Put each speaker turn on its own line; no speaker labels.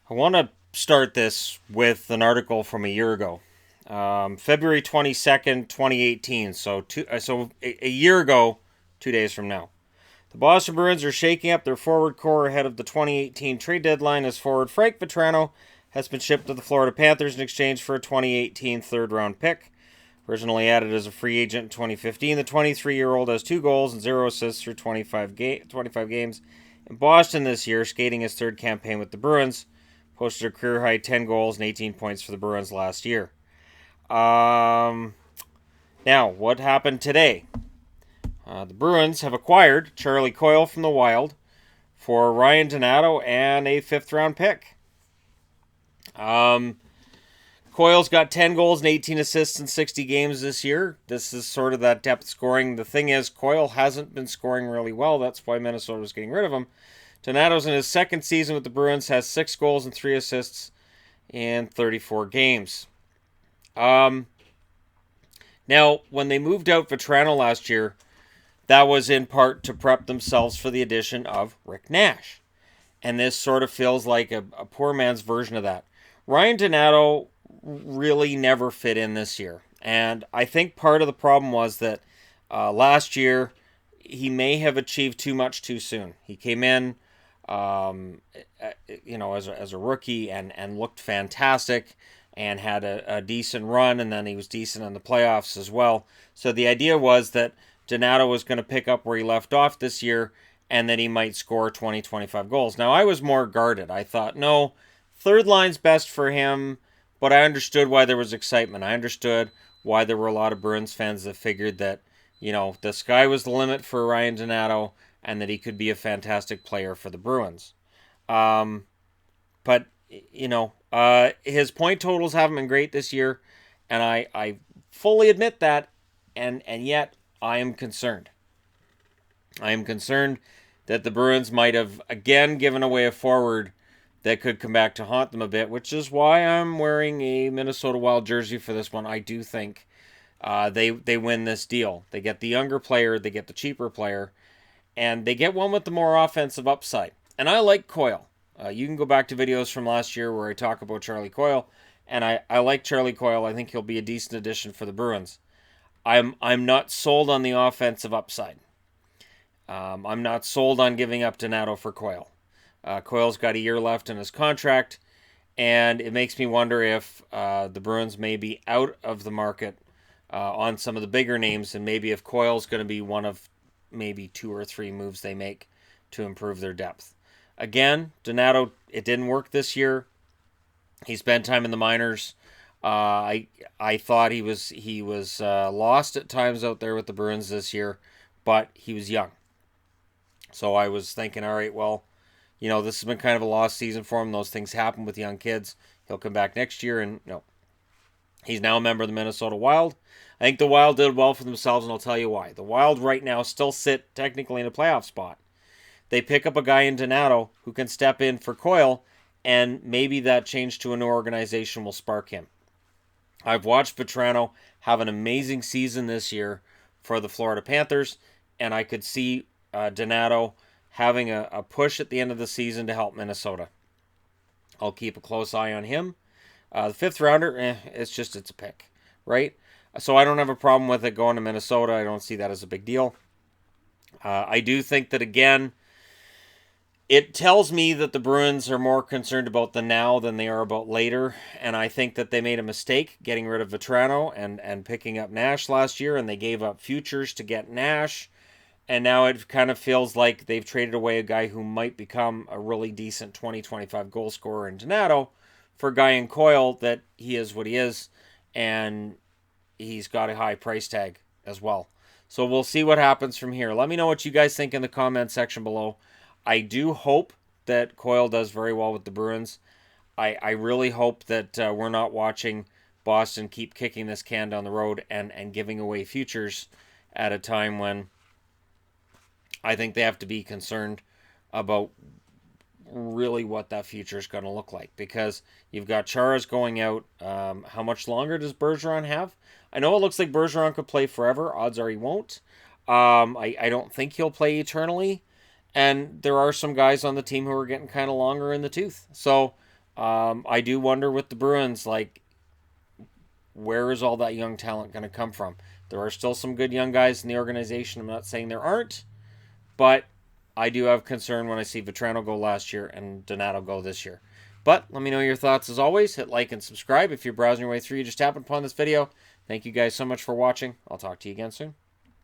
I want to start this with an article from a year ago, February 22nd, 2018. So a year ago, 2 days from now. The Boston Bruins are shaking up their forward core ahead of the 2018 trade deadline as forward Frank Vatrano has been shipped to the Florida Panthers in exchange for a 2018 third-round pick. Originally added as a free agent in 2015, the 23-year-old has 2 goals and 0 assists through 25 games in Boston this year, skating his third campaign with the Bruins. Posted a career-high 10 goals and 18 points for the Bruins last year. Now, what happened today? The Bruins have acquired Charlie Coyle from the Wild for Ryan Donato and a fifth-round pick. Coyle's got 10 goals and 18 assists in 60 games this year. This is sort of that depth scoring. The thing is, Coyle hasn't been scoring really well. That's why Minnesota was getting rid of him. Donato's in his second season with the Bruins, has 6 goals and 3 assists in 34 games. Now, when they moved out Vatrano last year, that was in part to prep themselves for the addition of Rick Nash. And this sort of feels like a poor man's version of that. Ryan Donato really never fit in this year. And I think part of the problem was that last year he may have achieved too much too soon. He came in, as a rookie and looked fantastic and had a decent run, and then he was decent in the playoffs as well. So the idea was that Donato was going to pick up where he left off this year and that he might score 20, 25 goals. Now, I was more guarded. I thought, no, third line's best for him, but I understood why there was excitement. I understood why there were a lot of Bruins fans that figured that, the sky was the limit for Ryan Donato and that he could be a fantastic player for the Bruins. But his point totals haven't been great this year, and I fully admit that, and yet I am concerned. I am concerned that the Bruins might have again given away a forward that could come back to haunt them a bit, which is why I'm wearing a Minnesota Wild jersey for this one. I do think they win this deal. They get the younger player, they get the cheaper player, and they get one with the more offensive upside. And I like Coyle. You can go back to videos from last year where I talk about Charlie Coyle, and I like Charlie Coyle. I think he'll be a decent addition for the Bruins. I'm not sold on the offensive upside. I'm not sold on giving up Donato for Coyle. Coyle's got a year left in his contract, and it makes me wonder if the Bruins may be out of the market on some of the bigger names, and maybe if Coyle's going to be one of maybe 2 or 3 moves they make to improve their depth. Again, Donato, it didn't work this year. He spent time in the minors. I thought he was lost at times out there with the Bruins this year, but he was young. So I was thinking, all right, well, this has been kind of a lost season for him. Those things happen with young kids. He'll come back next year, and no. He's now a member of the Minnesota Wild. I think the Wild did well for themselves, and I'll tell you why. The Wild right now still sit technically in a playoff spot. They pick up a guy in Donato who can step in for Coyle, and maybe that change to a new organization will spark him. I've watched Vatrano have an amazing season this year for the Florida Panthers, and I could see Donato having a push at the end of the season to help Minnesota. I'll keep a close eye on him. The fifth rounder, it's a pick, right? So I don't have a problem with it going to Minnesota. I don't see that as a big deal. I do think that, again, it tells me that the Bruins are more concerned about the now than they are about later, and I think that they made a mistake getting rid of Vatrano and picking up Nash last year, and they gave up futures to get Nash, and now it kind of feels like they've traded away a guy who might become a really decent 20-25 goal scorer in Donato for a guy in Coyle that he is what he is, and he's got a high price tag as well. So we'll see what happens from here. Let me know what you guys think in the comment section below. I do hope that Coyle does very well with the Bruins. I really hope that we're not watching Boston keep kicking this can down the road and giving away futures at a time when I think they have to be concerned about really what that future is going to look like, because you've got Chara's going out. How much longer does Bergeron have? I know it looks like Bergeron could play forever. Odds are he won't. I don't think he'll play eternally. And there are some guys on the team who are getting kind of longer in the tooth. So I do wonder with the Bruins, like, where is all that young talent going to come from? There are still some good young guys in the organization. I'm not saying there aren't, but I do have concern when I see Vetrano go last year and Donato go this year. But let me know your thoughts as always. Hit like and subscribe. If you're browsing your way through, you just happened upon this video. Thank you guys so much for watching. I'll talk to you again soon.